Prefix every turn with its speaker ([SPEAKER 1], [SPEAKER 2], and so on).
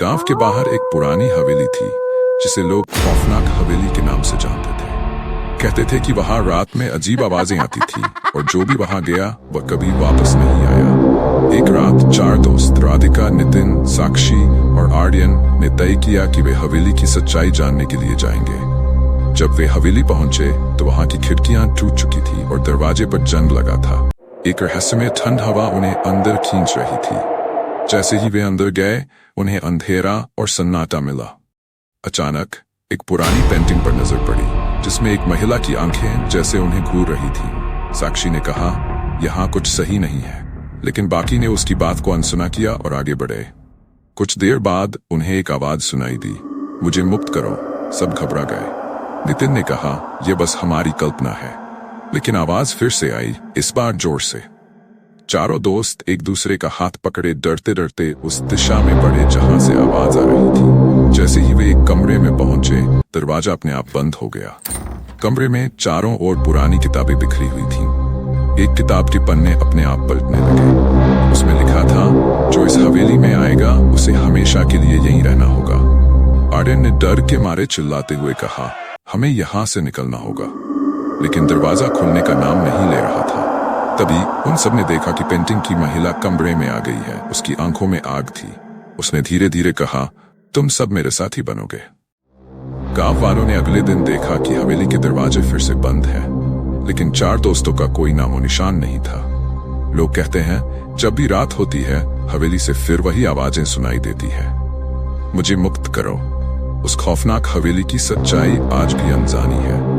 [SPEAKER 1] गांव के बाहर एक पुरानी हवेली थी जिसे लोग खौफनाक हवेली के नाम से जानते थे। कहते थे कि वहां रात में अजीब आवाजें आती थी और जो भी वहां गया वह कभी वापस नहीं आया। एक रात 4 दोस्त राधिका, नितिन, साक्षी और आर्यन ने तय किया कि वे हवेली की सच्चाई जानने के लिए जाएंगे। जब वे हवेली पहुंचे तो वहां की खिड़कियां टूट चुकी थी और दरवाजे पर जंग लगा था। एक रहस्यमय ठंड हवा उन्हें अंदर खींच रही थी। जैसे ही वे अंदर गए उन्हें अंधेरा और सन्नाटा मिला। अचानक एक पुरानी पेंटिंग पर नजर पड़ी जिसमें एक महिला की आंखें जैसे उन्हें घूर रही थी। साक्षी ने कहा, यहाँ कुछ सही नहीं है, लेकिन बाकी ने उसकी बात को अनसुना किया और आगे बढ़े। कुछ देर बाद उन्हें एक आवाज सुनाई दी, मुझे मुक्त करो। सब घबरा गए। नितिन ने कहा, यह बस हमारी कल्पना है, लेकिन आवाज फिर से आई, इस बार जोर से। चारों दोस्त एक दूसरे का हाथ पकड़े डरते डरते उस दिशा में बढ़े जहां से आवाज आ रही थी। जैसे ही वे एक कमरे में पहुंचे, दरवाजा अपने आप बंद हो गया। कमरे में चारों ओर पुरानी किताबें बिखरी हुई थीं। एक किताब के पन्ने अपने आप पलटने लगे। उसमें लिखा था, जो इस हवेली में आएगा उसे हमेशा के लिए यहीं रहना होगा। आर्यन ने डर के मारे चिल्लाते हुए कहा, हमें यहां से निकलना होगा। लेकिन दरवाजा खुलने का नाम नहीं ले रहा था। तभी उन सब ने देखा कि पेंटिंग की महिला कमरे में आ गई है। उसकी आंखों में आग थी। उसने धीरे धीरे कहा, तुम सब मेरे साथी बनोगे। गांव वालों ने अगले दिन देखा कि हवेली के दरवाजे फिर से बंद हैं, लेकिन 4 दोस्तों का कोई नामो निशान नहीं था। लोग कहते हैं, जब भी रात होती है हवेली से फिर वही आवाजें सुनाई देती है, मुझे मुक्त करो। उस खौफनाक हवेली की सच्चाई आज भी अनजानी है।